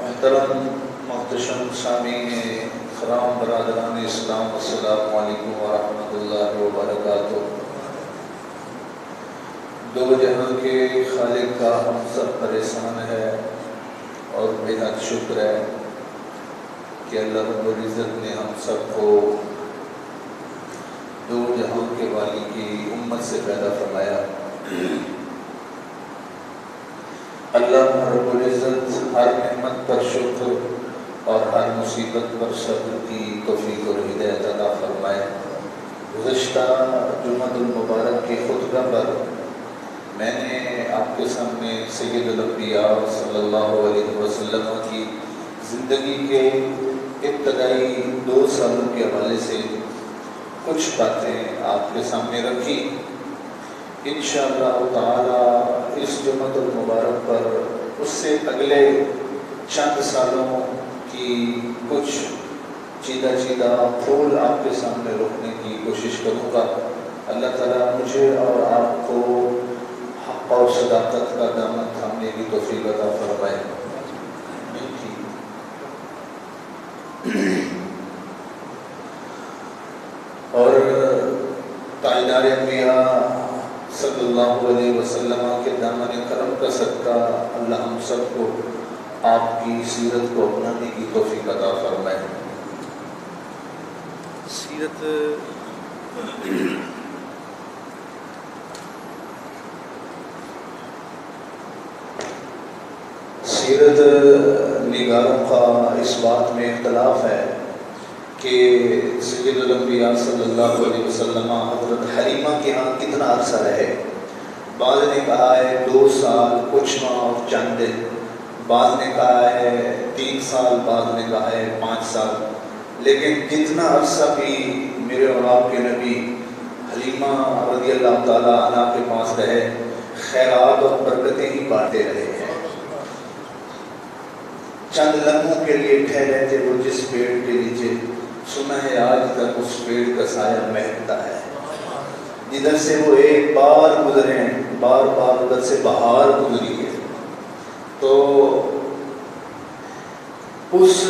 محترم محتشم سامعین کرام برادران اسلام، السلام علیکم ورحمۃ اللہ وبرکاتہ۔ دو جہاں کے خالق کا ہم سب پر احسان ہے اور بے حد شکر ہے کہ اللہ رب العزت نے ہم سب کو دو جہاں کے والی کی امت سے پیدا فرمایا۔ اللہ رب العزت ہر نعمت پر شکر اور ہر مصیبت پر صبر کی توفیق اور ہدایت عطا فرمائے۔ گزشتہ جمعہ المبارک کے خطبہ پر میں نے آپ کے سامنے سید الانبیاء صلی اللہ علیہ وسلم کی زندگی کے ابتدائی 2 سالوں کے حوالے سے کچھ باتیں آپ کے سامنے رکھی۔ انشاءاللہ تعالی اس جمعہ المبارک پر اس سے اگلے چند سالوں کی کچھ چیدہ پھول آپ کے سامنے رکھنے کی کوشش کروں گا۔ اللہ تعالیٰ مجھے اور آپ کو حق اور صداقت کا دامن تھامنے کی توفیق عطا فرمائے۔ اور تاجدار انبیاء صلی اللہ علیہ وسلم کے دامن کرم کا صدقہ اللہ ہم سب کو آپ کی سیرت کو اپنانے کی توفیق عطا فرمائے۔ سیرت نگاروں کا اس بات میں اختلاف ہے کہ سید الانبیاء صلی اللہ علیہ وسلم حضرت حلیمہ کے ہاں کتنا عرصہ رہے۔ بعض نے کہا ہے 2 سال کچھ ماہ اور چند دن، بعض نے کہا ہے 3 سال، بعض نے کہا ہے 5 سال، لیکن جتنا عرصہ بھی میرے اور آپ کے نبی حلیمہ رضی اللہ تعالیٰ عنہ کے پاس رہے، خیرات اور برکتیں ہی بانٹتے رہے ہیں۔ چند لمحوں کے لیے ٹھہرے تھے وہ جس پیڑ کے نیچے، سنا ہے آج تک اس پیڑ کا سایہ مہکتا ہے۔ جدھر سے وہ ایک بار گزرے ہیں، بار بار ادھر سے بہار گزری ہے۔ تو اس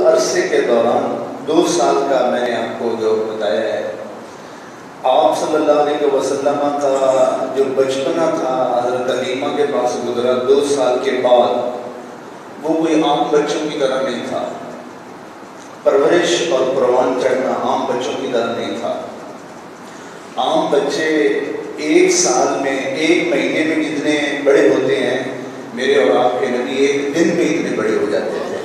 عرصے کے دوران 2 سال کا میں نے آپ کو جو بتایا ہے، آپ صلی اللہ علیہ وسلم کا جو بچپنا تھا حضرت حلیمہ کے پاس گزرا 2 سال کے بعد، وہ کوئی عام بچوں کی طرح نہیں تھا۔ پرورش اور پروان چڑھنا عام بچوں کی طرح نہیں تھا۔ عام بچے 1 سال میں 1 مہینے میں جتنے بڑے ہوتے ہیں، میرے اور آپ کے نبی 1 دن میں اتنے بڑے ہو جاتے تھے۔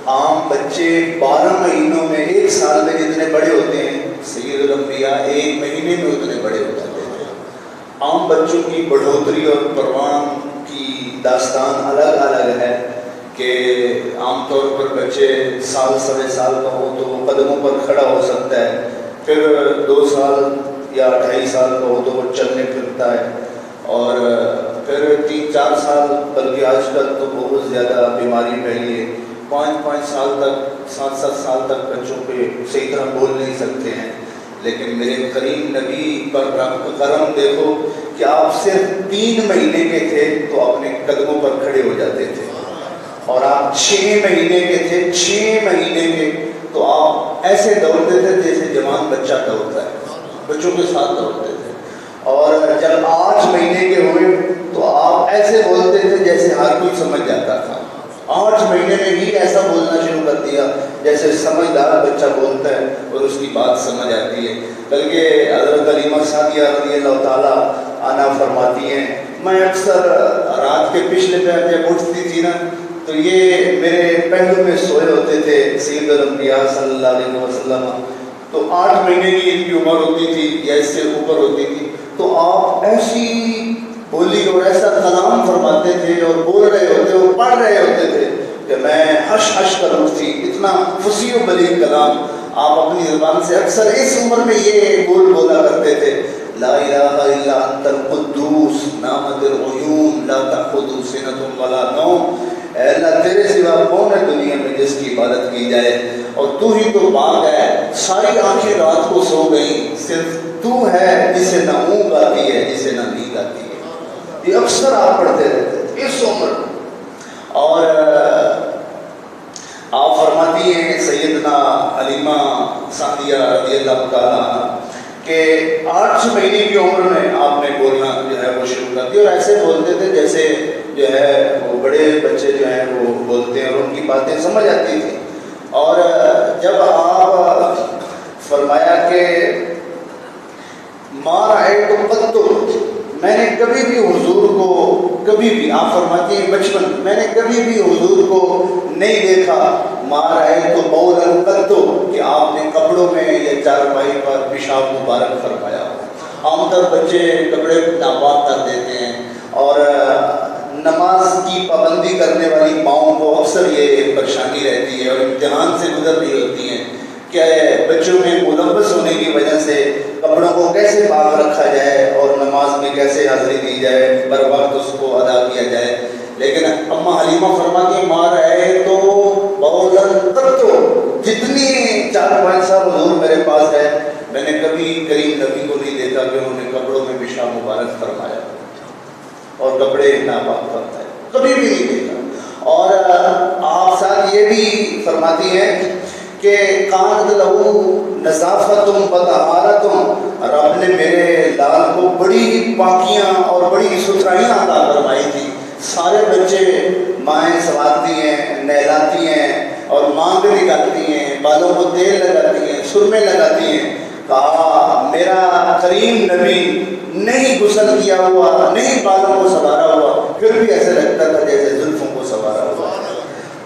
عام بچے 12 مہینوں میں 1 سال میں جتنے بڑے ہوتے ہیں، سید الانبیاء 1 مہینے میں اتنے بڑے ہو جاتے تھے۔ عام بچوں کی بڑھوتری اور پروان کی داستان الگ الگ ہے کہ عام طور پر بچے 1 سال 1.5 سال کا ہو تو وہ قدموں پر کھڑا ہو سکتا ہے، پھر 2 سال یا 2.5 سال کا ہو تو وہ چلنے پھرتا ہے، اور پھر 3-4 سال، بلکہ آج کل تو بہت زیادہ بیماری پھیلی ہے، 5-5 سال تک 7-7 سال تک بچوں پہ صحیح طرح بول نہیں سکتے ہیں۔ لیکن میرے کریم نبی پر رحم کرم دیکھو کہ آپ صرف 3 مہینے کے تھے تو اپنے قدموں پر کھڑے ہو جاتے تھے، اور آپ 6 مہینے کے تھے، 6 مہینے کے تو آپ ایسے دوڑتے تھے جیسے جوان بچہ دوڑتا ہے، بچوں کے ساتھ دوڑتے تھے، اور جب 8 مہینے کے ہوئے تو آپ ایسے بولتے تھے جیسے ہر کوئی سمجھ جاتا تھا۔ 8 مہینے میں ہی ایسا بولنا شروع کر دیا جیسے سمجھدار بچہ بولتا ہے اور اس کی بات سمجھ آتی ہے۔ بلکہ حضرت حلیمہ سعدیہ رضی اللہ تعالیٰ عنہا فرماتی ہیں، میں اکثر رات کے پچھلے پہر جب اٹھتی تھی نا تو یہ میرے پہلو میں سوئے ہوتے تھے سید الانبیاء صلی اللہ علیہ وسلم، تو 8 مہینے کی ان کی عمر ہوتی تھی یا اس سے اوپر ہوتی تھی، تو آپ ایسی بولی اور ایسا کلام فرماتے تھے اور بول رہے ہوتے اور پڑھ رہے ہوتے تھے کہ میں ہش ہش کر اٹھتی۔ اتنا فصیح و بلیغ کلام آپ اپنی زبان سے اکثر اس عمر میں یہ بولا کرتے تھے، لا الہ الا انت القدوس نامت العیون لا تأخذہ سنۃ ولا نوم۔ اے اللہ تیرے سوا کون ہے دنیا میں جس کی عبادت کی جائے، اور تو ہی تو پاک ہے، ساری آنکھیں رات کو سو گئیں، صرف تو ہے جسے نہ اونگ آتی ہے جسے نہ نیند آتی ہے۔ یہ اکثر آپ پڑھتے رہتے تھے اس عمر میں، اور فرماتی ہیں سیدنا علیمہ سعدیہ رضی اللہ تعالیٰ کہ 8 مہینے کی عمر میں آپ نے بولنا جو ہے وہ شروع کر دیا، اور ایسے بولتے تھے جیسے جو ہے وہ بڑے بچے جو ہیں وہ بولتے ہیں، اور ان کی باتیں سمجھ آتی تھی۔ اور جب آپ فرمایا کہ مار آئے تو قط، میں نے کبھی بھی حضور کو، کبھی بھی، آپ فرماتی ہیں بچپن میں نے کبھی بھی حضور کو نہیں دیکھا مار آئے تو بولا قط، کہ آپ نے کپڑوں میں یا چارپائی پر پیشاب مبارک فرمایا ہو۔ عام طور بچے کپڑے ناپاک کر دیتے ہیں، اور نماز کی پابندی کرنے والی ماؤں کو اکثر یہ پریشانی رہتی ہے، اور امتحان سے گزر رہی ہوتی ہیں کہ بچوں میں ملوث ہونے کی وجہ سے کپڑوں کو کیسے پاک رکھا جائے اور نماز میں کیسے حاضری دی جائے، بر وقت اس کو ادا کیا جائے۔ لیکن اماں حلیمہ فرماتی ہیں مار آئے تو بولن قط، جتنی 4-5 سال حضور میرے پاس ہے، میں نے کبھی کریم نبی کو نہیں دیکھا کہ انہوں نے کپڑوں میں پیشاب مبارک فرمایا اور کپڑے ناپاک فرمائے، کبھی بھی نہیں دیکھا۔ اور آپ ساتھ یہ بھی فرماتی ہیں کہ کانت لہو نظافت بطہارت، رب نے میرے لال کو بڑی پاکیاں اور بڑی ستھرائیاں عطا فرمائی تھی۔ سارے بچے مائیں سنوارتی ہیں، نہلاتی ہیں اور مانگ نکالتی ہیں، بالوں کو تیل لگاتی ہیں، سرمے لگاتی ہیں۔ کہا میرا کریم نبی نہیں غسل کیا ہوا، نہیں بالوں کو سنوارا ہوا، پھر بھی ایسے لگتا تھا جیسے زلفوں کو سنوارا ہوا،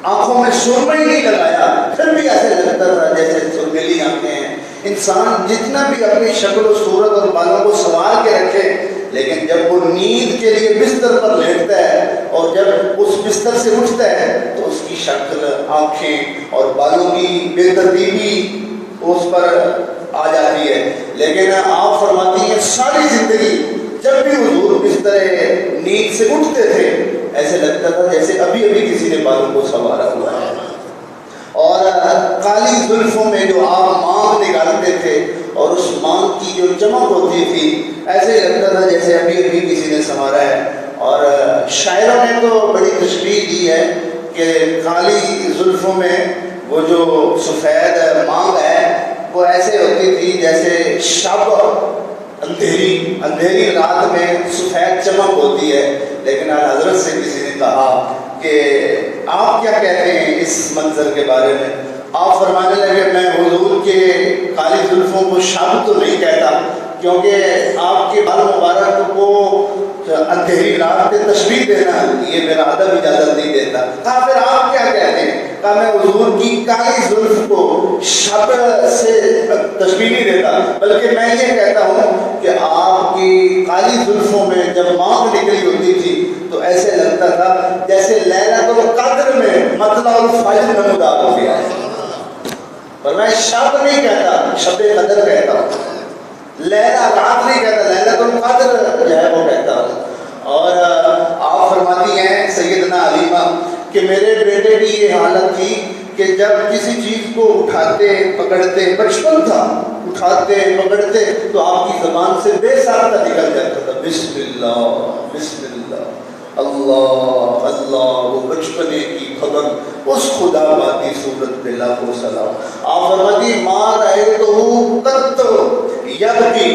آنکھوں میں سرما ہی نہیں لگایا، پھر بھی ایسے لگتا تھا جیسے سرمیلی آنکھیں ہیں۔ انسان جتنا بھی اپنی شکل و صورت اور بالوں کو سنوار کے رکھے، لیکن جب وہ نیند کے لیے بستر پر لیٹتا ہے اور جب اس بستر سے اٹھتا ہے تو اس کی شکل، آنکھیں اور بالوں کی بے ترتیبی اس پر آ جاتی ہے۔ لیکن آپ فرماتی ہیں ساری زندگی جب بھی حضور بستر نیند سے اٹھتے تھے ایسے لگتا تھا جیسے ابھی ابھی کسی نے بالوں کو سنوارا ہوا ہے۔ اور کالی زلفوں میں جو آپ مانگ نکالتے تھے اور اس مانگ کی جو چمک ہوتی تھی ایسے لگتا تھا جیسے ابھی ابھی کسی نے سنوارا ہے۔ اور شاعروں نے تو بڑی تشبیہ دی ہے کہ کالی زلفوں میں وہ جو سفید مانگ ہے وہ ایسے ہوتی تھی جیسے شب، اندھیری رات میں سفید چمک ہوتی ہے۔ لیکن حضرت سے کسی نے کہا کہ آپ کیا کہتے ہیں اس منظر کے بارے میں؟ آپ فرمانے لگے میں حضور کے کالی زلفوں کو شب تو نہیں کہتا، کیونکہ آپ کے بال مبارک کو اندھیری رات میں تشبیہ دینا یہ میرا ادب اجازت نہیں دیتا۔ کہا پھر آپ کیا کہتے ہیں؟ کہا میں حضور کی کالی زلف کو شب سے تشبیہ نہیں دیتا، بلکہ میں یہ کہتا ہوں کہ آپ کی کالی زلفوں میں جب مانگ نکلی ہوتی تھی تو ایسے لگتا تھا جیسے لیلۃ القدر میں مطلع الفجر نمودار ہو گیا ہے۔ پر میں شب نہیں کہتا، شب قدر کہتا ہوں، لیلہ رات نہیں کہتا، لیلۃ القدر جو ہے وہ کہتا ہوں۔ اور آپ فرماتی ہیں سیدنا علیمہ کہ میرے بیٹے کی یہ حالت تھی کہ جب کسی چیز کو اٹھاتے پکڑتے، بچپن تھا، اٹھاتے پکڑتے تو آپ کی زبان سے بے ساختہ نکل جاتا تھا بسم اللہ بسم اللہ اللہ اللہ، وہ بچپنے کی خبر اس خدا باتی صورت پہ لاکھوں سلام۔ آپ فرماتی مار آئے تو قط یبکی،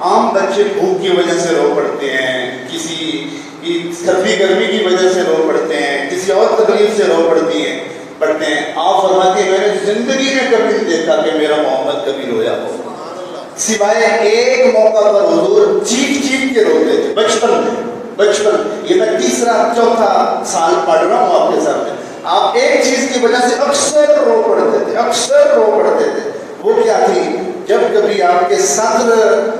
عام بچے بھوک کی وجہ سے رو پڑتے ہیں، کسی کی سردی گرمی کی وجہ سے رو پڑتے ہیں، کسی اور تکلیف سے رو پڑتے ہیں۔ آپ فرماتی ہیں میں نے زندگی میں کبھی نہیں دیکھا کہ میرا محمد کبھی رویا ہو، سوائے ایک موقع پر حضور چیخ چیخ کے روتے تھے بچپن یہ میں 3-4 سال پڑھ رہا ہوں آپ کے سامنے۔ آپ ایک چیز کی وجہ سے اکثر رو پڑتے تھے، وہ کیا تھی؟ جب کبھی آپ کے صدر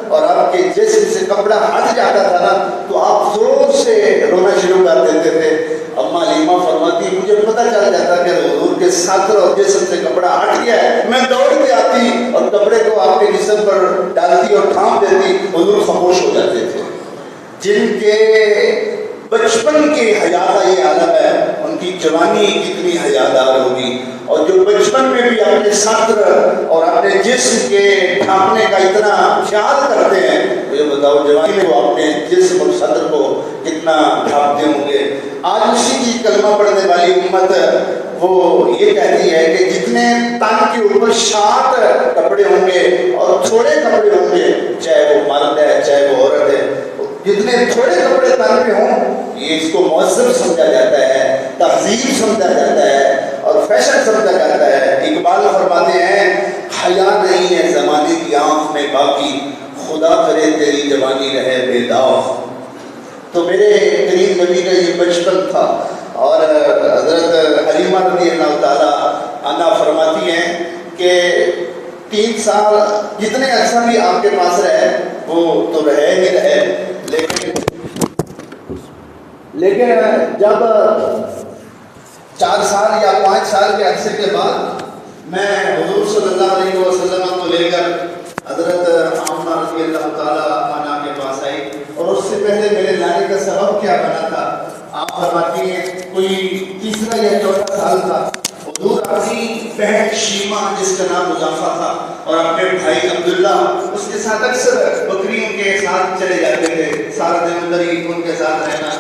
اور آپ کے جسم سے کپڑا ہٹ جاتا تھا نا تو آپ زور سے رونا شروع کر دیتے تھے۔ اماں علیمہ فرماتی مجھے پتہ چل جاتا کہ حضور کے صدر اور جسم سے کپڑا ہٹ گیا ہے، میں دوڑ کے آتی اور کپڑے کو آپ کے جسم پر ڈالتی اور تھام دیتی، حضور خاموش ہو جاتے تھے۔ جن کے بچپن کی حیات کا یہ عالم ہے ان کی جوانی کتنی حیادار ہوگی، اور جو بچپن میں بھی اپنے صدر اور اپنے جسم کے ڈھانپنے کا اتنا خیال کرتے ہیں، مجھے بتاؤ جوانی میں وہ اپنے جسم اور صدر کو کتنا ڈھانپتے ہوں گے۔ آج اسی کی کلمہ پڑھنے والی امت وہ یہ کہتی ہے کہ جتنے تن کے اوپر 60 کپڑے ہوں گے اور تھوڑے کپڑے ہوں گے، چاہے وہ مرد ہے چاہے وہ عورت ہے، جتنے تھوڑے کپڑے تن پہ ہوں، یہ اس کو مہذب سمجھا جاتا ہے، تہذیب سمجھا جاتا ہے اور فیشن سمجھا جاتا ہے۔ اقبال فرماتے ہیں حیا نہیں ہے زمانے کی آنکھ میں باقی، خدا کرے تیری جوانی رہے بے داغ۔ تو میرے کریم نبی کا یہ بچپن تھا، اور حضرت حلیمہ رضی اللہ تعالیٰ عنہا فرماتی ہیں کہ 3 سال جتنے عرصہ بھی آپ کے پاس رہے وہ تو رہے ہی رہے، لیکن جب 4 سال یا 5 سال کے عرصے کے بعد میں حضور صلی اللہ علیہ وسلم کو لے کر حضرت آمنہ رضی اللہ تعالیٰ عنہا کے پاس آئی، اور اس سے پہلے میرے لانے کا سبب کیا بنا تھا؟ آپ فرماتی ہیں کوئی 3 یا 4 سال تھا، حضور اپنی بہن شیمہ جس کا نام مضافہ تھا اور اپنے بھائی عبداللہ اس کے ساتھ اکثر بکریوں کے ساتھ چلے جاتے تھے، سارا دن ادھر ہی ان کے ساتھ رہنا۔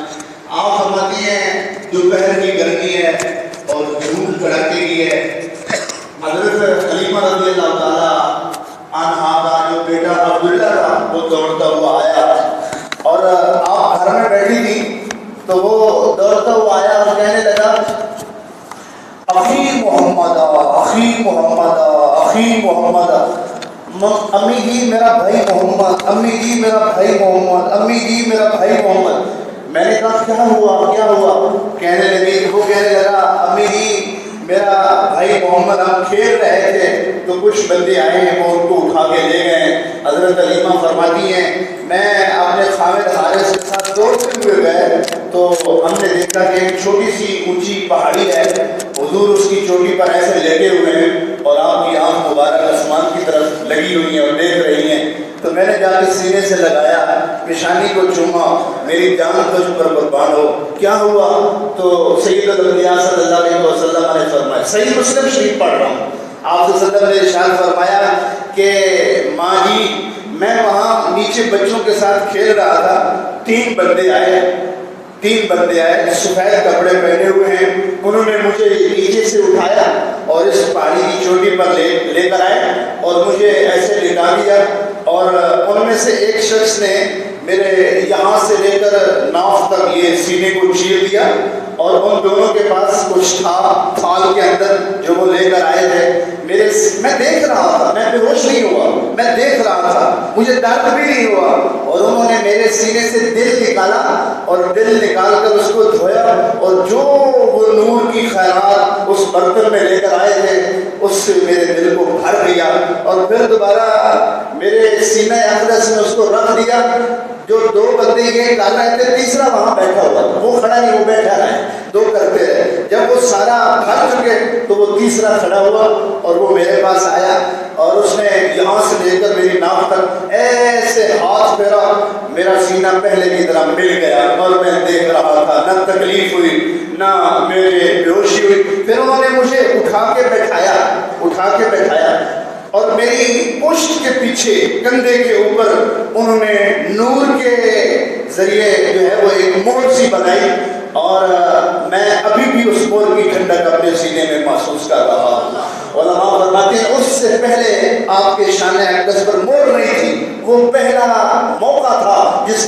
آپ فرماتی ہیں دوپہر کی گرمی ہے اور دھوپ کڑاکے کی ہے، حضرت حلیمہ رضی اللہ تعالیٰ عنہا کا جو بیٹا عبداللہ تھا وہ دوڑتا ہوا آیا، اور آپ گھر میں بیٹھی تھی تو وہ دوڑتا ہوا آیا اور کہنے لگا اخی محمد اخی محمد اخی محمد، امی جی میرا بھائی محمد، امی جی میرا بھائی محمد، امی جی میرا بھائی محمد۔ میں نے کہا کیا ہوا کیا ہوا؟ کہنے لگی، وہ کہنے لگا امی جی میرا بھائی محمد ہم کھیل رہے تھے تو کچھ بندے آئے ہیں وہ ان کو اٹھا کے لے گئے۔ حضرت حلیمہ فرماتی ہیں میں اپنے خامد حارث کے ساتھ دوڑتے ہوئے گئے تو ہم نے دیکھا کہ ایک چھوٹی سی اونچی پہاڑی ہے، حضور اس کی چوٹی پر ایسے لیٹے ہوئے ہیں اور آپ کی آنکھ مبارک آسمان کی طرف لگی ہوئی ہیں اور دیکھ رہی ہیں۔ تو میں نے جا کے سینے سے لگایا، پیشانی کو چوما، میری جان تجھ پر قربان ہو، کیا ہوا؟ تو سید الانبیاء صلی اللہ علیہ وسلم نے فرمایا، صحیح مسلم شریف پڑھ رہا ہوں، آپ صلی اللہ علیہ وسلم نے ارشاد فرمایا کہ ماں جی میں وہاں نیچے بچوں کے ساتھ کھیل رہا تھا، 3 بندے آئے سفید کپڑے پہنے ہوئے ہیں، انہوں نے مجھے نیچے سے اٹھایا اور اس پہاڑی کی چوٹی پر لے کر آئے اور مجھے ایسے لٹا دیا، اور ان میں سے ایک شخص نے میرے یہاں سے لے کر ناف تک یہ سینے کو چیر دیا، اور ان دونوں کے پاس کچھ تھا تھال کے اندر جو وہ لے کر آئے تھے، میں دیکھ رہا تھا، میں بے ہوش نہیں ہوا، میں دیکھ رہا تھا، مجھے درد بھی نہیں ہوا، اور انہوں نے میرے سینے سے دل نکالا اور دل نکال کر اس کو دھویا، اور جو وہ نور کی خیرات اس برتن میں لے کر آئے تھے اس سے میرے دل کو بھر گیا، اور پھر دوبارہ میرے سینہ اقدس میں اس کو رکھ دیا۔ جو 2 بندے یہ کر رہے تھے، تیسرا وہاں بیٹھا ہوا تھا، وہ کھڑا نہیں، وہ بیٹھا رہے، 2 کرتے رہے، جب وہ سارا بھر چکے تو وہ تیسرا کھڑا ہوا اور وہ میرے پاس آیا، اور اس نے یہاں سے لے کر میری ناف تک ایسے ہاتھ پھیرا، میرا سینہ پہلے کی طرح مل گیا اور میں دیکھ رہا تھا، نہ تکلیف ہوئی نہ میرے بے ہوشی ہوئی۔ پھر انہوں نے مجھے اٹھا کے بٹھایا اور میری پشت کے پیچھے کندھے کے اوپر انہوں نے نور کے ذریعے جو ہے وہ ایک مہر سی بنائی، اور میں ابھی بھی اس مہر کی ٹھنڈک اپنے سینے میں محسوس کر رہا ہوں۔ علماء فرماتے ہیں اس سے پہلے آپ کے شان اقدس پر مہر نہیں تھی، وہ پہلا موقع تھا جس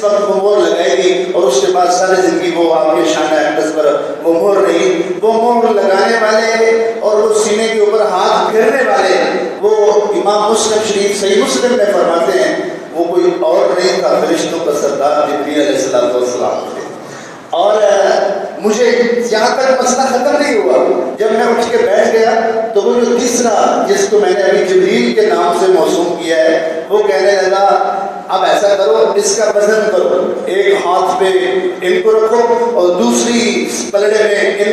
وقت وہ مہر لگائی گئی، اور اس کے بعد ساری زندگی وہ آپ کے شان اقدس پر وہ مہر رہی۔ وہ مہر لگانے والے اور وہ سینے کے اوپر ہاتھ پھیرنے والے وہ امام مسلم شریف صحیح مسلم میں فرماتے ہیں وہ کوئی اور نہیں تھا، فرشتوں کا سردار جبریل علیہ السلام تھے۔ اور مجھے یہاں تک مسئلہ ختم نہیں ہوا، جب میں اٹھ کے بیٹھ گیا تو وہ جو تیسرا جس کو میں نے ابھی جبریل کے نام سے موسوم کیا ہے وہ کہنے لگا اب ایسا کرو اس کا وزن کرو، ایک ہاتھ پہ ان کو رکھو اور دوسری پلڑے میں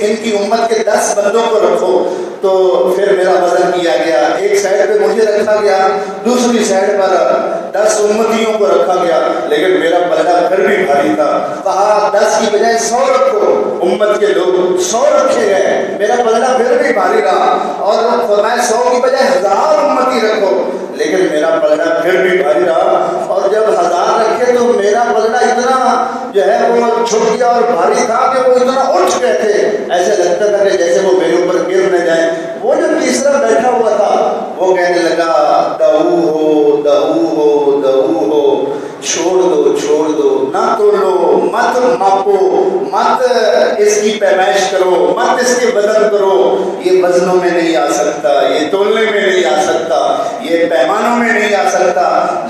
ان کی امت کے 10 بندوں کو رکھو۔ تو پھر میرا وزن کیا گیا، ایک سائڈ پہ مجھے رکھا گیا، دوسری سائڈ پر 10 امتیوں کو رکھا گیا، لیکن میرا پلڑا پھر بھی بھاری تھا۔ کہا 10 کی بجائے 100 رکھو، امت کے لوگ 100 رکھے گئے، میرا پلڑا پھر بھی بھاری رہا، اور فرمایا 100 کی بجائے 1000 امتی رکھو، لیکن میرا پلڑا پھر بھی بھاری رہا، اور جب 1000 رکھے تو میرا پلڑا اتنا جو ہے وہ چھٹ گیا اور بھاری تھا کہ وہ اتنا اٹھ گئے تھے، ایسے لگتا تھا کہ جیسے وہ میرے اوپر گر نہ جائیں۔ وہ جو تیسرا بیٹھا ہوا تھا وہ کہنے لگا دہو ہو دہو ہو دہو ہو، چھوڑ دو، نہ تولو، مت ماپو، مت اس کی پیمائش کرو، مت اس کے بدل کرو، یہ وزنوں میں نہیں آ سکتا، یہ تولنے میں نہیں آ سکتا، یہ پیمانوں میں نہیں آ سکتا۔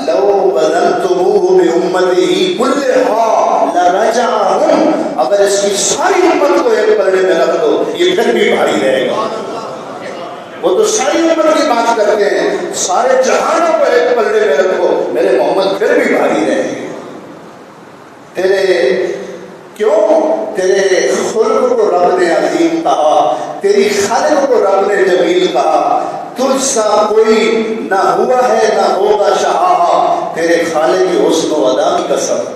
لو وزنتموہ بامتہ کلھا لرجعہم، اگر اس کی ساری امت کو ایک پلڑے میں رکھ دو یہ پھر بھی بھاری رہے گا۔ وہ تو ساری امت کی بات کرتے ہیں، سارے جہانوں کو ایک پلڑے میں رکھو میرے محمد پھر بھی بھاری رہیں گے۔ تیرے خلق کو رب نے عظیم کہا، تیری خلق کو رب نے جمیل کہا، تجھ سا کوئی نہ ہوا ہے نہ ہوگا شہاہا، تیرے خالق کی حسن و ادا کی قسم۔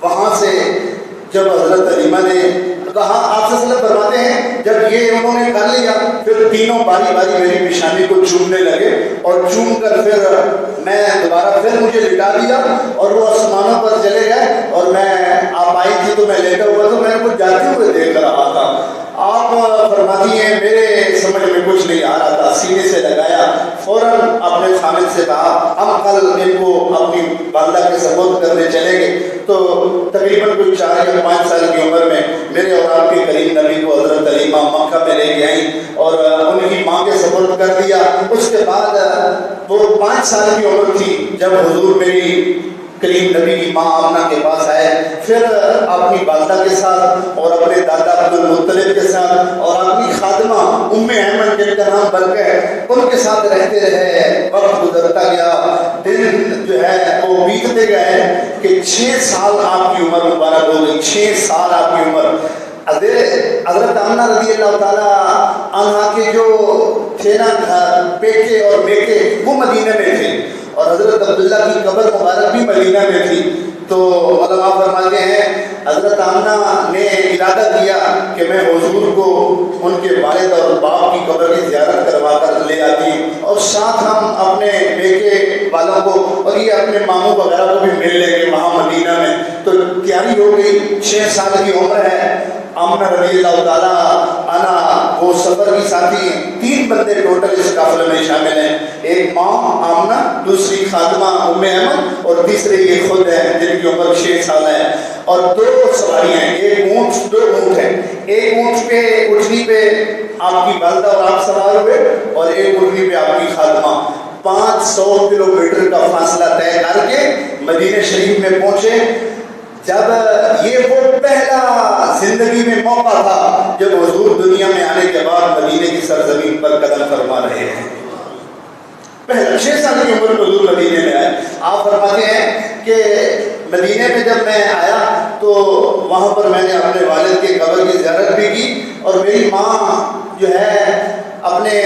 وہاں سے جب حضرت علیمہ نے کہا، آپ صلی اللہ علیہ وسلم فرماتے ہیں جب یہ انہوں نے کر لیا پھر تینوں باری باری میری پیشانی کو چومنے لگے، اور چوم کر پھر میں دوبارہ پھر مجھے لٹا دیا اور وہ آسمانوں پر چلے گئے، اور میں آپ آئی تھی تو میں لیٹا ہوا تو میں نے کچھ جاتے ہوئے دیکھ رہا تھا۔ آپ فرماتی ہیں میرے سمجھ میں کچھ نہیں آ رہا تھا، سینے سے لگایا، فوراً اپنے خامد سے کہا ہم کل ان کو اپنی والدہ کے سپرد کرنے چلیں گے۔ تو تقریباً کوئی 4 یا 5 سال کی عمر میں میرے اور آپ کے کریم نبی کو حضرت علیمہ مکہ میں لے کے آئیں اور ان کی ماں کے سپرد کر دیا۔ اس کے بعد وہ 5 سال کی عمر تھی جب حضور میری کریم نبی کی ماں آمنہ کے پاس آئے، پھر اپنی والدہ کے ساتھ اور اپنے دادا عبد المطلب کے ساتھ اور اپنی خادمہ ام ایمن جن کا نام برکہ، ان کے ساتھ رہتے رہے۔ وقت گزرتا گیا، دن جو ہے وہ بیتتے گئے کہ 6 سال آپ کی عمر مبارک ہو گئی، 6 سال آپ کی عمر۔ حضرت آمنہ رضی اللہ تعالیٰ عنہا کے جو تھے نا بیٹے اور بیٹے وہ مدینہ میں تھے، اور حضرت عبداللہ کی قبر مبارک بھی مدینہ میں تھی۔ تو علماء فرماتے ہیں حضرت آمنہ نے ارادہ کیا کہ میں حضور کو ان کے والد اور باپ کی قبر کی زیارت کروا کر لے آتی ہوں، اور ساتھ ہم اپنے بیٹے والوں کو اور یہ اپنے ماموں وغیرہ کو بھی مل لیں گے وہاں مدینہ میں۔ تو تیاری ہو گئی، 6 سال کی عمر ہے۔ آمنہ رضی اللہ تعالیٰ عنہ وہ سفر کی ساتھی ہیں، 3 بندے ٹوٹل اس قافلے میں شامل ہیں، ایک ماں آمنہ، دوسری خادمہ ام ایمن، اور تیسرے یہ خود ہیں جن کی عمر 6 سال ہے، اور 2 سواریاں ہیں، ایک اونٹ 2 اونٹ ہیں، ایک اونٹ پہ اٹھنی پہ آپ کی والدہ اور آپ سوار ہوئے، اور ایک اٹھنی پہ آپ کی خادمہ۔ 500 کلومیٹر کا فاصلہ طے کر کے مدینہ شریف میں پہنچے۔ جب یہ وہ پہلا زندگی میں موقع تھا جب حضور دنیا میں آنے کے بعد مدینے کی سرزمین پر قدم فرما رہے ہیں، پہلے 6 سال کی عمر میں حضور مدینے میں آئے۔ آپ فرماتے ہیں کہ مدینے میں جب میں آیا تو وہاں پر میں نے اپنے والد کے قبر کی زیارت بھی کی، اور میری ماں جو ہے اپنے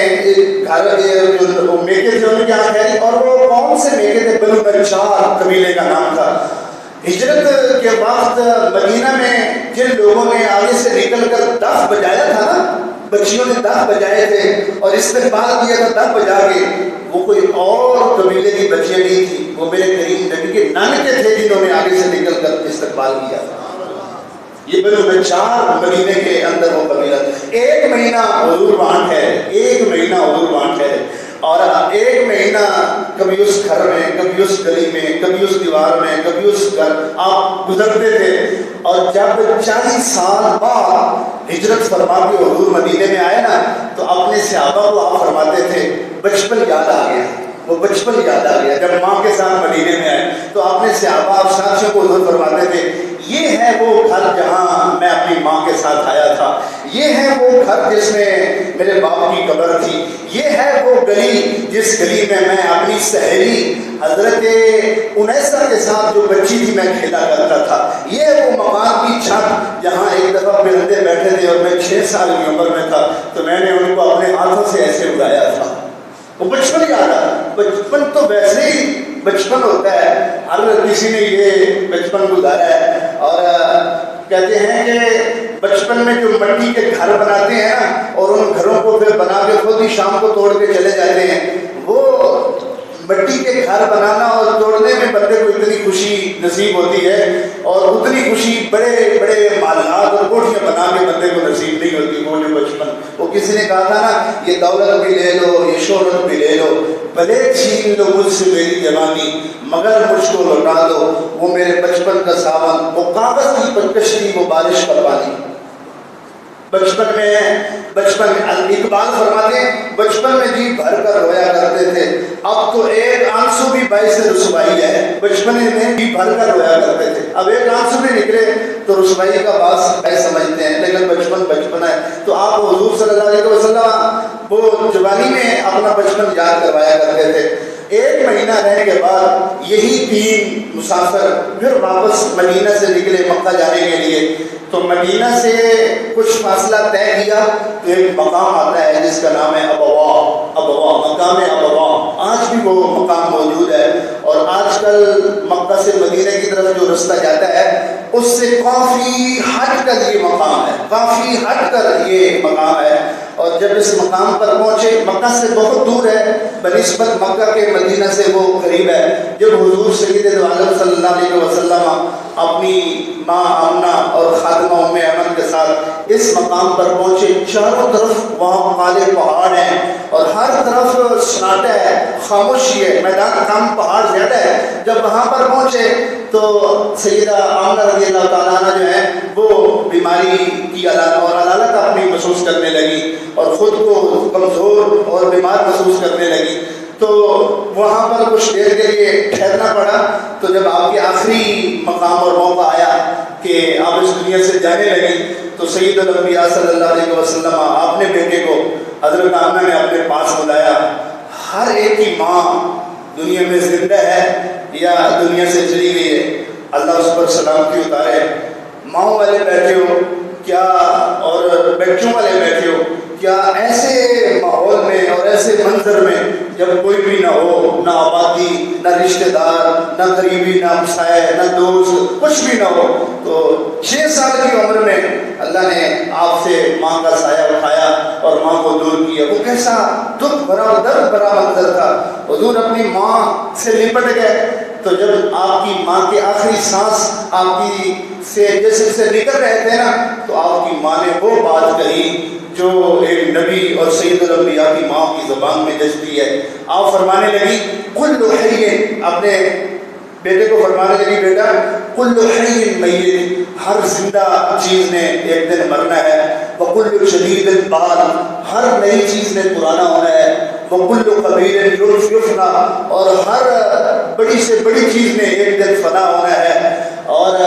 گھر جو میکے تھے ان کے یہاں ٹھہری، اور وہ کون سے میکے تھے؟ بنو نجار قبیلے کا نام تھا۔ ہجرت کے وقت مدینہ میں جن لوگوں نے آگے سے نکل کر دف بجایا تھا نا، بچیوں نے دف بجائے تھے اور استقبال کیا تھا دف بجا کے، وہ کوئی اور قبیلے کی بچیاں نہیں تھی، وہ میرے کریم نبی کے نانکے تھے جنہوں نے آگے سے نکل کر استقبال کیا تھا۔ یہ بنو نجار مدینے کے اندر وہ قبیلہ تھا۔ 1 مہینہ حضور وہاں ٹھہرے، 1 مہینہ حضور وہاں ٹھہرے، اور 1 مہینہ کبھی اس گھر میں، کبھی اس گلی میں، کبھی اس دیوار میں، کبھی اس گھر آپ گزرتے تھے۔ اور جب 40 سال بعد ہجرت فرما کے حضور مدینے میں آئے نا، تو اپنے صحابہ کو آپ فرماتے تھے بچپن یاد آ گیا، وہ بچپن یاد آ گیا جب ماں کے ساتھ مدینے میں آئے۔ تو اپنے صحابہ اور ساتھیوں کو حضور فرماتے تھے یہ ہے وہ گھر جہاں میں اپنی ماں کے ساتھ آیا تھا، یہ ہے وہ گھر جس میں میرے باپ کی قبر تھی، یہ ہے وہ گلی جس گلی میں میں اپنی سہیلی حضرت انیسہ کے ساتھ جو بچی تھی میں کھیلا کرتا تھا، یہ ہے وہ مکان کی چھت جہاں ایک دفعہ پرندے بیٹھے تھے اور میں 6 سال کی عمر میں تھا تو میں نے ان کو اپنے ہاتھوں سے ایسے اڑایا تھا۔ وہ بچپن یاد آتا، بچپن تو ویسے ہی بچپن ہوتا ہے، ہر کسی نے یہ بچپن گزارا ہے۔ اور کہتے ہیں کہ بچپن میں جو مٹی کے گھر بناتے ہیں نا، اور ان گھروں کو پھر بنا کے خود ہی شام کو توڑ کے چلے جاتے ہیں، وہ مٹی کے گھر بنانا اور توڑنے میں بندے کو اتنی خوشی نصیب ہوتی ہے، اور اتنی یہ دولت بھی لے لو، یہ شہرت بھی لے لو، بھلے چھین لو مجھ سے میری جوانی، مگر مجھ کو لوٹا دو وہ میرے بچپن کا ساون، وہ کاغذ کی کشتی، وہ بارش کا پانی۔ بچپن میں اقبال فرماتے ہیں بچپن میں جی بھر کر رویا کرتے تھے، اب تو ایک آنسو بھی باعث رسوائی ہے۔ بچپن میں جی بھر کر رویا کرتے تھے، اب ایک آنسو بھی نکلے تو رسوائی کا باعث سمجھتے ہیں، لیکن بچپن ہے۔ تو آپ حضور صلی اللہ علیہ وسلم وہ جوانی میں اپنا بچپن یاد کروایا کرتے تھے۔ ایک مہینہ رہنے کے بعد یہی تین مسافر پھر واپس مدینہ سے نکلے مکہ جانے کے لیے۔ تو مدینہ سے کچھ فاصلہ طے کیا تو ایک مقام آتا ہے جس کا نام ہے ابوا، مقام ابوا۔ آج بھی وہ مقام موجود ہے، اور آج کل مکہ سے مدینہ کی طرف جو رستہ جاتا ہے اس سے کافی ہٹ کر یہ مقام ہے، کافی ہٹ کر یہ مقام ہے۔ اور جب اس مقام پر پہنچے، مکہ سے بہت دور ہے بنسبت مکہ کے، مدینہ سے وہ قریب ہے۔ جب حضور سید عالم صلی اللہ علیہ وسلم اپنی ماں آمنہ اور خادمہ ام ایمن کے ساتھ اس مقام پر پہنچے، چاروں طرف وہاں کالے پہاڑ ہیں اور ہر طرف سناٹا ہے، خاموشی ہے، میدان کم پہاڑ زیادہ ہے۔ جب وہاں پر پہنچے تو سیدہ آمنہ رضی اللہ تعالیٰ عنہ جو ہے وہ بیماری کی علالت اپنی محسوس کرنے لگی اور خود کو کمزور اور بیمار محسوس کرنے لگی۔ تو وہاں پر کچھ دیر کے لیے ٹھہرنا پڑا۔ تو جب آپ کے آخری مقام اور موقع آیا کہ آپ اس دنیا سے جانے لگی، تو سید الانبیاء صلی اللہ علیہ وسلم آپ نے بیٹے کو حضرت آمنہ نے اپنے پاس بلایا۔ ہر ایک کی ماں دنیا میں زندہ ہے یا دنیا سے چلی گئی ہے، اللہ اس پر سلامتی اتارے۔ ماں والے بیٹھے ہو کیا اور بچوں والے بیٹھے ہو کیا، ایسے ماحول میں اور ایسے منظر میں جب کوئی بھی نہ ہو، نہ آبادی، نہ رشتہ دار، نہ قریبی، نہ ہمسائے، نہ دوست، کچھ بھی نہ ہو، تو 6 سال کی عمر میں اللہ نے آپ سے ماں کا سایہ اٹھایا اور ماں کو دور کیا۔ وہ کیسا دکھ بھرا اور درد بھرا منظر تھا۔ حضور اپنی ماں سے لپٹ گئے، تو جب آپ کی ماں کی آخری سانس آپ کی سے جسم سے نکل رہے تھے نا، تو آپ کی ماں نے وہ بات کہی جو ایک نبی اور سید الانبیاء کی ماں کی زبان میں جچتی ہے۔ آپ فرمانے لگی کل حی، اپنے بیٹے کو فرمانے لگی بیٹا کل حی میت، ہر زندہ چیز نے ایک دن مرنا ہے، وکل شدید بال، ہر نئی چیز نے پرانا ہونا ہے، وکل کبیر یفنا، اور ہر بڑی سے بڑی چیز نے ایک دن فنا ہونا ہے، اور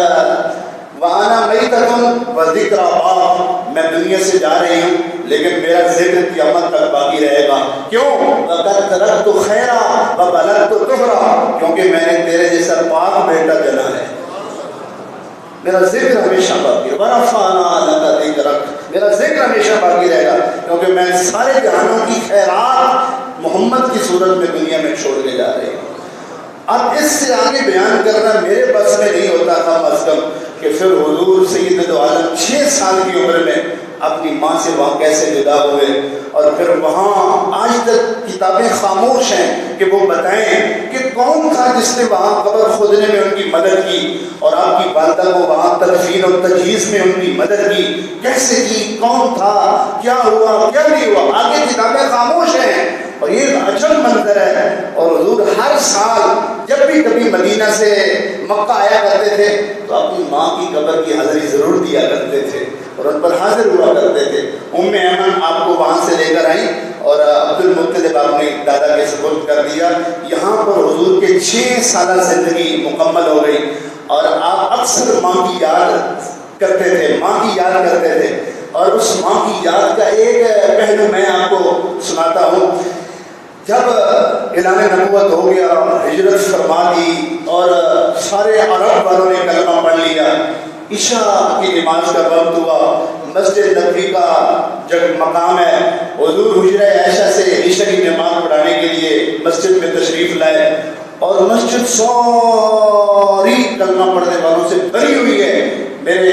وَأَنَا مَيْتَةٌ وَذِكْرَ بَاقٍ، میں دنیا سے جا رہی ہوں لیکن میرا ذکر قیامت تک باقی رہے گا۔ کیوں؟ وَقَدْ تَرَكْتُ خَيْرًا وَبَلَغْتُ طُهْرًا، کیونکہ میں نے تیرے جیسا پاک بیٹا جنا ہے، میرا ذکر ہمیشہ باقی ہے۔ وَرَفَعْنَا لَكَ ذِكْرَكَ، میرا ذکر ہمیشہ باقی رہے گا، کیونکہ میں سارے جہانوں کی خیرات محمد کی صورت میں دنیا میں چھوڑ کے جا رہی ہوں۔ اب اس سے آگے بیان کرنا میرے بس میں نہیں ہوتا کم از کم کہ پھر حضور سید عالم 6 سال کی عمر میں اپنی ماں سے وہاں کیسے جدا ہوئے، اور پھر وہاں آج تک کتابیں خاموش ہیں کہ وہ بتائیں کہ کون تھا جس نے وہاں قبر کھودنے میں ان کی مدد کی، اور آپ کی والدہ کو وہاں تدفین اور تجہیز میں ان کی مدد کی، کیسے کی، کون تھا، کیا ہوا، کیا نہیں ہوا، آگے کتابیں خاموش ہیں۔ اور یہ عجب منظر ہے۔ اور حضور ہر سال جب بھی کبھی مدینہ سے مکہ آیا کرتے تھے تو اپنی ماں کی قبر کی حاضری ضرور دیا کرتے تھے اور ان پر حاضر ہوا کرتے تھے۔ ام ایمن آپ کو وہاں سے لے کر آئیں اور عبد المطلب آپ نے دادا کے سپرد کر دیا۔ یہاں پر حضور کے 6 سالہ زندگی مکمل ہو گئی، اور آپ اکثر ماں کی یاد کرتے تھے، ماں کی یاد کرتے تھے۔ اور اس ماں کی یاد کا ایک پہلو میں آپ کو سناتا ہوں۔ جب اعلان نبوت ہو گیا، ہجرت فرما دی اور سارے عرب والوں نے کلمہ پڑھ لیا، عشاء کی نماز کا وقت ہوا، مسجد نبوی کا جب مقام ہے، حضور حجرہ عائشہ سے عشاء کی نماز پڑھانے کے لیے مسجد میں تشریف لائے، اور مسجد ساری کلمہ پڑھنے والوں سے بھری ہوئی ہے۔ میرے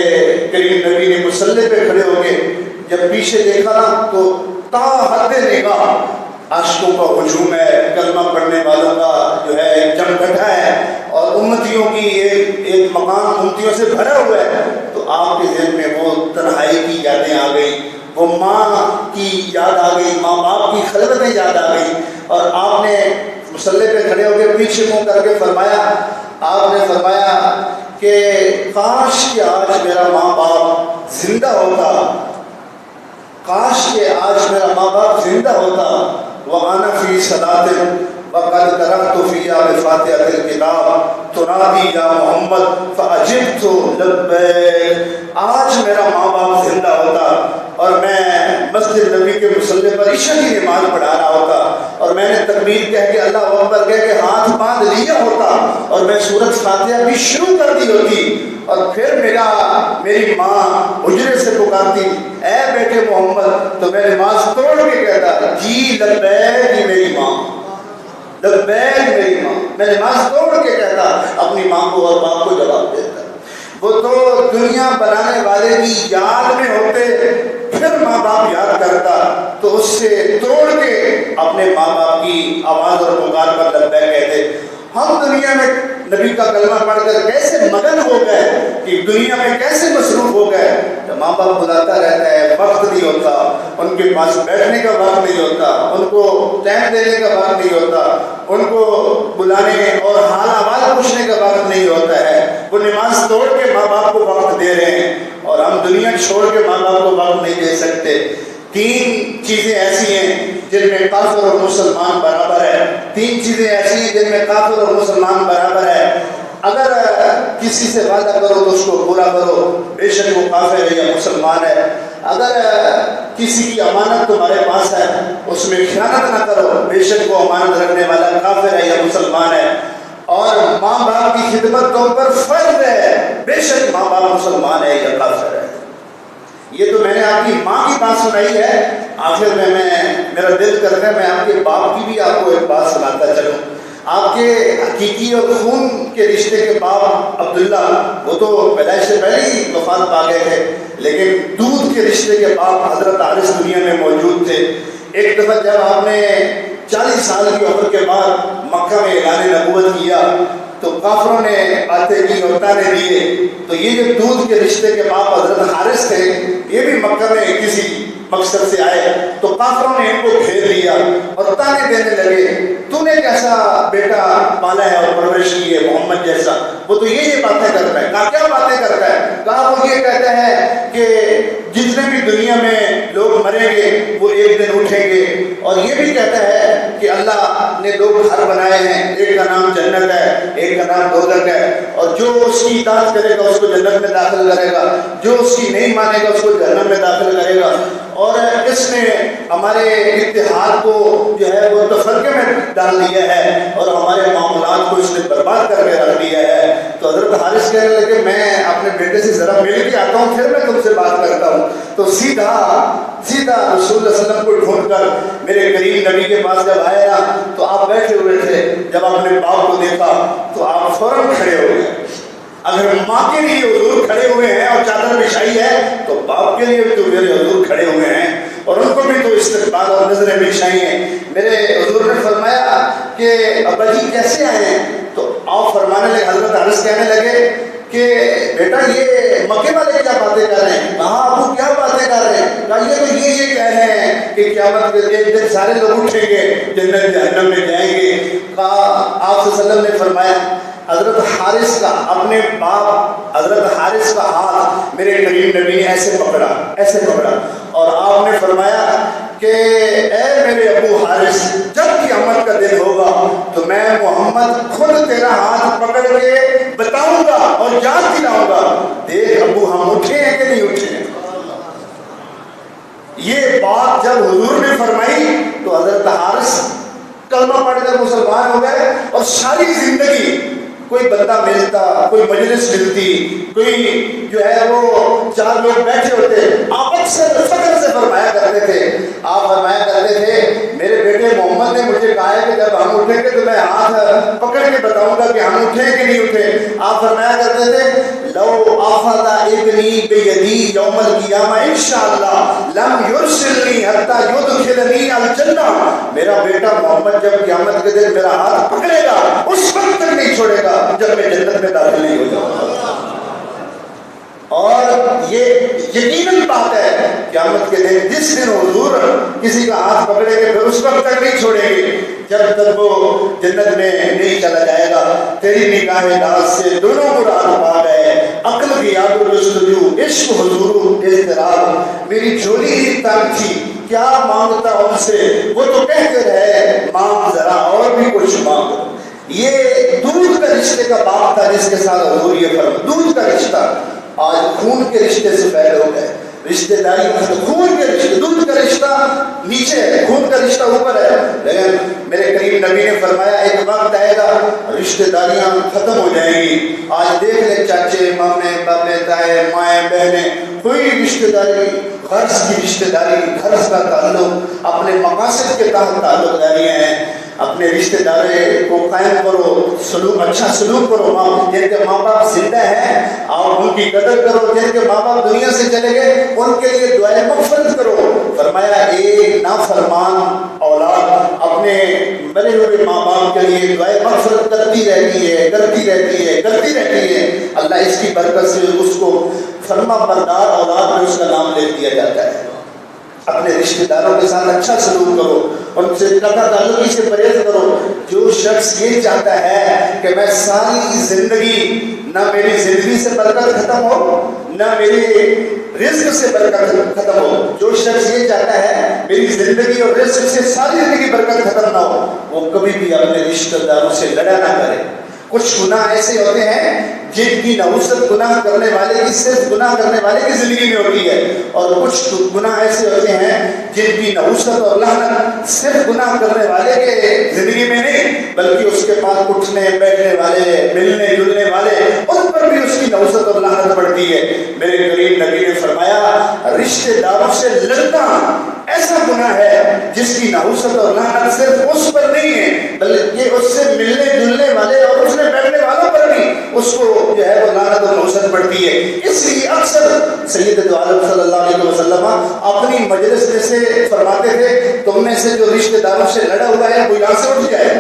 کریم نبی نے مصلی پہ کھڑے ہو کے جب پیچھے دیکھا تو تا حد نگاہ عاشقوں کا ہجوم ہے، کلمہ پڑھنے والوں کا جو ہے جمگھٹا ہے، اور امتیوں کی ایک مقام امتیوں سے بھرا ہوا ہے۔ تو آپ کے ذہن میں وہ تنہائی کی یادیں آ گئی، وہ ماں کی یاد آ گئی، ماں باپ کی خلوتیں یاد آ گئی، اور آپ نے مصلی پہ کھڑے ہو کے پیچھے منہ کر کے فرمایا، آپ نے فرمایا کہ کاش کہ آج میرا ماں باپ زندہ ہوتا، کاش کہ آج میرا ماں باپ زندہ ہوتا، وَأَنَا فِي صَلَاةٍ وَقَدْ تَرَكْتُ فِيهَا بِفَاتِحَةِ الْكِتَابِ تُنَادِي يَا مُحَمَّدْ فَأَجِبْتُ لَبَّيْكَ، آج میرا ماں باپ زندہ ہوتا اور میں مسجد نبی کے مصلی پر عشاء کی نماز پڑھا رہا ہوتا، اور میں نے تکبیر کہہ کے اللہ اکبر کہہ کے ہاتھ باندھ لیا ہوتا، اور میں سورۃ فاتحہ بھی شروع کر دی ہوتی، اور پھر میری ماں حجرے سے پکارتی اے بیٹے محمد، تو میں نماز توڑ کے کہتا جی لبیک جی میری ماں، لبیک میری ماں، میں نماز توڑ کے کہتا اپنی ماں کو اور باپ کو جواب دیتا۔ وہ تو دنیا بنانے والے کی یاد میں ہوتے، پھر ماں باپ یاد کرتا تو اس سے توڑ کے اپنے ماں باپ کی آواز اور پکار پر لبیک کہتے۔ ہم دنیا میں نبی کا کلمہ پڑھ کر کیسے مگن ہو گئے کہ دنیا میں کیسے مصروف ہو گئے، ماں باپ بلاتا رہتا ہے، وقت نہیں ہوتا، ان کے پاس بیٹھنے کا وقت نہیں ہوتا، ان کو ٹائم دینے کا وقت نہیں ہوتا، ان کو بلانے اور حال احوال پوچھنے کا وقت نہیں ہوتا ہے، وہ نماز توڑ کے ماں باپ کو وقت دے رہے ہیں، اور ہم دنیا چھوڑ کے ماں باپ کو وقت نہیں دے سکتے۔ تین چیزیں ایسی ہیں جن میں کافر اور مسلمان برابر ہے، تین چیزیں ایسی ہیں جن میں کافر اور مسلمان برابر ہے۔ اگر کسی سے وعدہ کرو تو اس کو پورا کرو، بے شک وہ کافر ہے یا مسلمان ہے۔ اگر کسی کی امانت تمہارے پاس ہے اس میں خیانت نہ کرو، بے شک وہ امانت رکھنے والا کافر ہے یا مسلمان ہے۔ اور ماں باپ کی خدمت تم پر فرض ہے، بے شک ماں باپ مسلمان ہے یا کافر ہے۔ یہ تو میں نے آپ کی ماں کی بات سنائی ہے، آخر میں میرا دل کرتا ہے میں آپ کے باپ کی بھی آپ کو ایک بات سناتا چلوں۔ آپ کے حقیقی اور خون کے رشتے کے باپ عبداللہ، وہ تو پیدائش سے پہلے ہی وفات پا گئے تھے، لیکن دودھ کے رشتے کے باپ حضرت حارث دنیا میں موجود تھے۔ ایک دفعہ جب آپ نے 40 سال کی عمر کے بعد مکہ میں اعلان نبوت کیا تو کافروں نے آتے کی اور تانے دیے، تو یہ جو دودھ کے رشتے کے باپ حضرت حارث تھے یہ بھی مکہ میں کسی مقصد سے آئے، تو کافروں نے ان کو گھیر لیا اور تانے دینے لگے تو نے کیسا بیٹا پالا ہے اور پرورش کی ہے محمد جیسا، وہ تو یہ باتیں کرتا ہے۔ کہا کیا باتیں کرتا ہے؟ کہا وہ یہ کہتا ہے کہ جتنے بھی دنیا میں لوگ مریں گے وہ ایک دن اٹھیں گے، اور یہ بھی کہتا ہے کہ اللہ نے دو گھر بنائے ہیں، ایک کا نام جنت ہے ایک کا نام دوزخ ہے، اور جو اس کی اطاعت کرے گا اس کو جنت میں داخل کرے گا، جو اس کی نہیں مانے گا اس کو جہنم میں داخل کرے گا۔ اور اس نے ہمارے اتحاد کو جو ہے وہ تفرقے میں ڈال دیا ہے اور ہمارے معاملات کو اس نے برباد کر کے رکھ دیا ہے۔ تو حضرت حارث کہنے لگے میں اپنے بیٹے سے ذرا مل کے آتا ہوں پھر میں تم سے بات کرتا ہوں۔ تو سیدھا رسول اللہ صلی اللہ علیہ وسلم کو ڈھونڈ کر میرے قریب نبی کے پاس جب آئے نا تو آپ بیٹھے ہوئے تھے، جب آپ نے باپ کو دیکھا تو آپ فوراً کھڑے ہو گئے۔ اگر ماں کے لیے حضور کھڑے ہوئے ہیں اور چادر بچھائی ہے تو باپ کے لیے بھی تو میرے حضور کھڑے ہوئے ہیں اور ان کو بھی تو استقبال اور نظریں بچھائی ہیں۔ میرے حضور نے فرمایا کہ ابا جی کیسے آئے ہیں؟ تو آپ فرمانے لگے، حضرت حارث کہنے لگے کہ بیٹا یہ مکے والے کیا باتیں کر رہے ہیں؟ کہا ابو کیا باتیں کر رہے ہیں؟ کہا یہ تو یہ کہہ رہے ہیں کہ قیامت کے ایک دن سارے لوگ اٹھیں گے جنت جہنم میں جائیں گے۔ کہا آپ صلی اللہ علیہ وسلم نے فرمایا حضرت حارث کا اپنے باپ حضرت حارث کا ہاتھ میرے قریب نبی نے ایسے پکڑا اور آپ نے فرمایا کہ اے میرے ابو حارث جب قیامت کا دن ہوگا تو میں محمد خود تیرا ہاتھ پکڑ کے بتاؤں گا اور یاد دلاؤں گا، دیکھ ابو ہم اٹھے ہیں کہ نہیں اٹھے ہیں۔ یہ بات جب حضور نے فرمائی تو حضرت حارث کلمہ پڑھ کر مسلمان ہو گئے، اور ساری زندگی کوئی بندہ ملتا، کوئی مجلس ملتی، کوئی جو ہے وہ چار لوگ بیٹھے ہوتے، آپ اکثر فخر سے فرمایا کرتے تھے، آپ فرمایا کرتے تھے میرے بیٹے محمد نے مجھے کہا ہے کہ جب ہم اٹھیں گے تو میں ہاتھ پکڑ کے بتاؤں گا کہ ہم اٹھیں کہ نہیں اٹھے۔ آپ فرمایا کرتے تھے لو آفذ ابنی بیدی یوم القیامہ انشاءاللہ لم یرسلنی حتی یدخلنی الجنہ، میرا بیٹا محمد جب قیامت کے دن میرا ہاتھ پکڑے گا اس وقت تک نہیں چھوڑے گا جب میں جنت میں داخل نہیں ہو جاؤں گا۔ اور یہ یقیناً بات ہے قیامت کے دن جس دن حضور کسی کا ہاتھ پکڑیں گے پھر اس وقت تک نہیں چھوڑیں گے جب تک وہ جنت میں نہیں چلا جائے گا. تیری نگاہ ناز سے دونوں قرآن پا گئے, عقل کی یاد و جستجو, عشق حضور اضطراب. میری جھولی ہی تنگ تھی کیا مانگتا ان سے, وہ تو کہتے رہے مانگ ذرا اور بھی کچھ مانگ. یہ دودھ کا رشتے کا باپ تھا جس کے ساتھ حضور یہ فرما. دودھ کا رشتہ آج خون کے رشتے سے پہلے ہو گئے. رشتے داری خون کے رشتے, دودھ کا رشتہ نیچے ہے, خون کا رشتہ اوپر ہے. لیکن میرے کریم نبی نے فرمایا ایک وقت آئے گا رشتے داریاں ختم ہو جائیں گی. آج دیکھ لیں چاچے مامے بابے تائے مائیں بہنیں, کوئی رشتے داری, غرض کی رشتے داری, غرض کا تعلق, اپنے مقاصد کے تحت تعلق داریاں ہیں. اپنے رشتے دارے کو قائم کرو, سلوک اچھا سلوک کرو. جن کے ماں باپ زندہ ہیں اور ان کی قدر کرو, جن کے ماں باپ دنیا سے چلے گئے ان کے لیے دعائیں مغفرت کرو. فرمایا ایک نافرمان اولاد اپنے مرے ہوئے ماں باپ کے لیے دعائیں مغفرت کرتی رہتی ہے, کرتی رہتی ہے, کرتی رہتی ہے. اللہ اس کی برکت سے اس کو فرما بردار اولاد میں اس کا نام لے دیا جاتا ہے. اپنے رشتہ داروں کے ساتھ اچھا سلوک کرو, ان سے قطع تعلقی سے پرہیز کرو. جو شخص یہ چاہتا ہے کہ میں ساری زندگی نہ میری زندگی سے برکت ختم ہو نہ میری رزق سے برکت ختم ہو, جو شخص یہ چاہتا ہے میری زندگی اور رزق سے ساری زندگی برکت ختم نہ ہو, وہ کبھی بھی اپنے رشتہ داروں سے لڑا نہ کرے. کچھ گناہ ایسے ہوتے ہیں جن کی نحوست گناہ کرنے والے کی صرف گناہ کرنے والے کی زندگی میں ہوتی ہے, اور کچھ گناہ ایسے ہوتے ہیں جن کی نحوست اور لعنت صرف گناہ کرنے والے کے زندگی میں نہیں بلکہ اس کے پاس اٹھنے بیٹھنے والے, ملنے جلنے والے, ان پر بھی اس کی نحوست اور لعنت پڑتی ہے. میرے کریم نبی نے فرمایا رشتے داروں سے لڑنا ایسا گناہ ہے جس کی نحوست اور لعنت صرف اس پر نہیں ہے بلکہ اس سے ملنے جلنے والے اور اس میں بیٹھنے والوں پر بھی اس کو جو ہے وہ لعنت اور نحوست پڑتی ہے. اس لیے اکثر سید عالم صلی اللہ علیہ وسلم اپنی مجلس میں سے فرماتے تھے تم میں سے جو رشتہ داروں سے لڑا ہوا ہے وہ یہاں سے اٹھ جائے,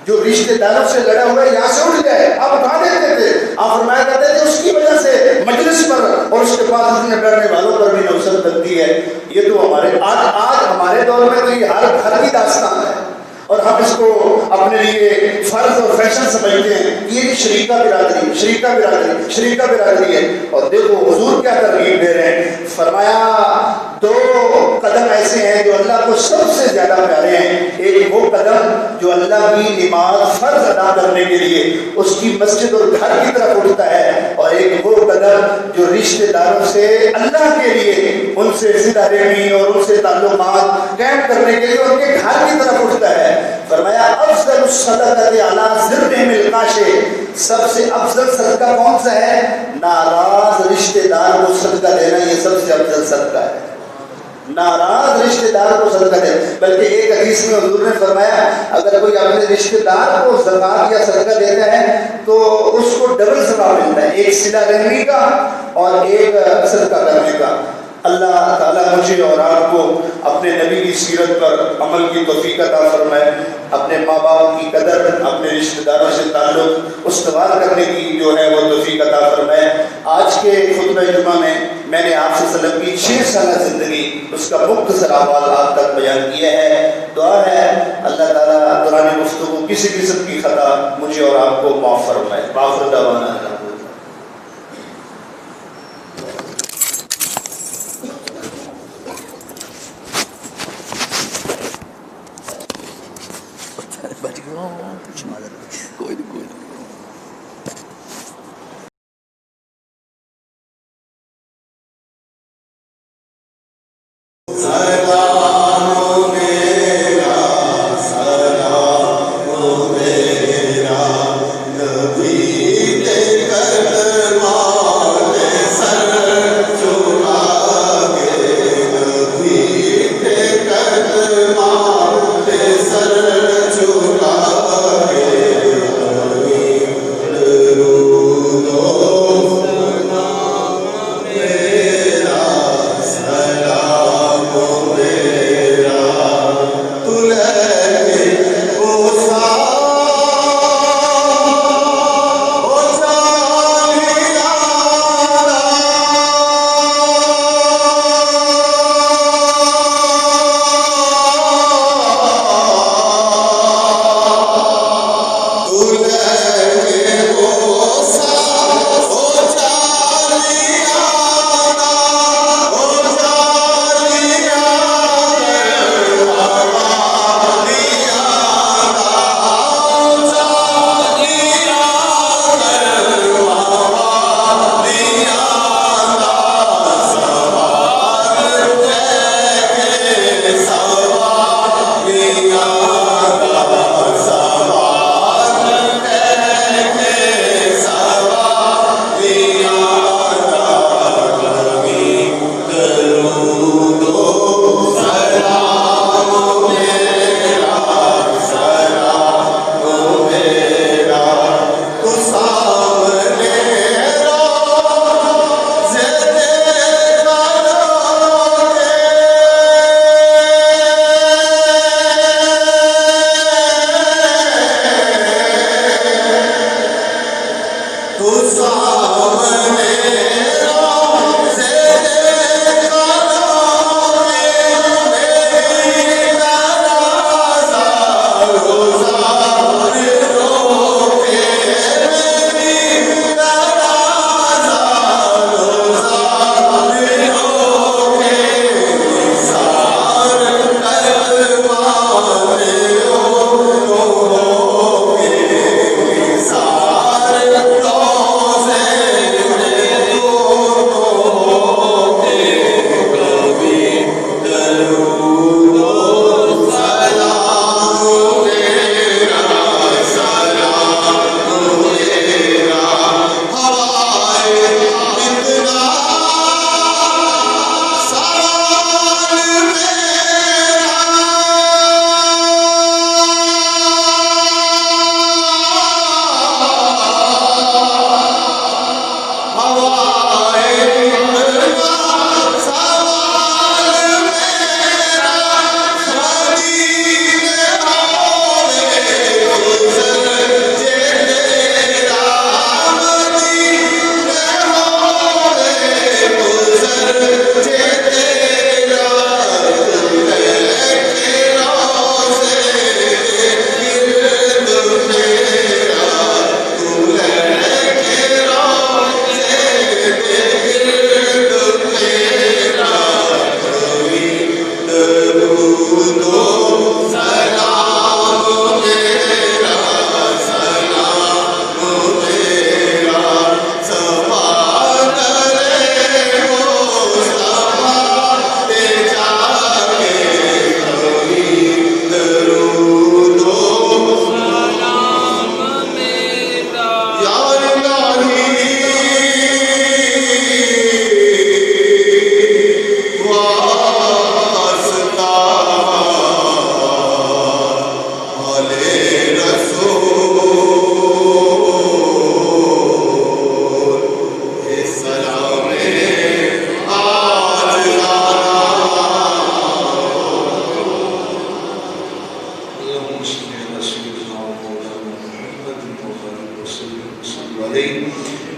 جو رشتہ داروں سے لڑا ہوا ہے یہاں سے اٹھ جائے. آپ اٹھا دیتے تھے, آپ فرمایا کرتے تھے اس کی وجہ سے مجلس پر اور اس کے پاس اپنے بیٹھنے والوں پر بھی نحوست بنتی ہے. یہ تو ہمارے آج ہمارے دور میں تو یہ حالت گھر کی داستان ہے اور ہم اس کو اپنے لیے فرض اور فیشن سمجھتے ہیں. یہ شریکہ برادری, شریکہ برادری, شریکہ برادری ہے. اور دیکھو حضور کیا ترغیب دے رہے ہیں. فرمایا دو قدم ایسے ہیں جو اللہ کو سب سے زیادہ پیارے ہیں. ایک وہ قدم جو اللہ کی نماز فرض ادا کرنے کے لیے اس کی مسجد اور گھر کی طرف اٹھتا ہے, اور ایک وہ قدم جو رشتہ داروں سے اللہ کے لیے ان سے صلہ رحمی اور ان سے تعلقات قائم کرنے کے لیے ان کے گھر کی طرف اٹھتا ہے. فرمایا افضل الصدقۃ علی ذرهم القاشع, سب سے افضل صدقہ کون سا ہے؟ ناراض رشتہ دار کو صدقہ دینا, یہ سب سے افضل صدقہ ہے. ناراض رشتہ دار کو صدقہ دے. بلکہ ایک حدیث میں حضور نے فرمایا اگر کوئی اپنے رشتہ دار کو زکات یا صدقہ دیتا ہے تو اس کو ڈبل ثواب ملتا ہے, ایک صلہ رحمی کا اور ایک صدقہ کرنے کا. اللہ تعالیٰ مجھے اور آپ کو اپنے نبی کی سیرت پر عمل کی توفیق عطا فرمائے. اپنے ماں باپ کی قدر, اپنے رشتہ داروں سے تعلق استوار کرنے کی جو ہے وہ توفیق عطا فرمائے. آج کے خطبہ جمعہ میں میں نے آپ سے وسلم کی 6 سالہ زندگی اس کا مختصر احوال آپ تک بیان کیا ہے. دعا ہے اللہ تعالیٰ دوران گفتگو کسی قسم کی خطا مجھے اور آپ کو معاف فرمائے. آخر دعوانا کوئی نہیں. Oh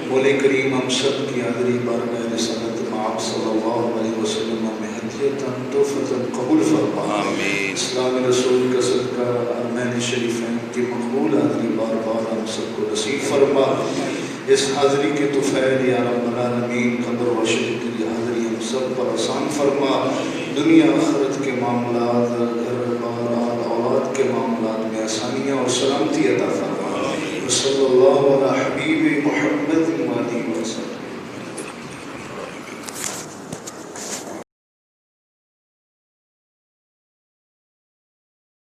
مولا کریم ہم سب کی حاضری بارگاہ رسالت مآب صلی اللہ علیہ وسلم میں ہدیتاً تحفتاً قبول فرما. اسلام رسول کا صدقہ ارمین شریفین کی مقبول حاضری بار بار ہم سب کو نصیب فرما. اس حاضری کے طفیل یا رب العالمین قبر و شریف کی حاضری ہم سب پر آسان فرما. دنیا آخرت کے معاملات، گھر بار اولاد کے معاملات میں آسانیاں اور سلامتی عطا فرما. صلی اللہ علیہ حبیب محمد وآلہ وسلم.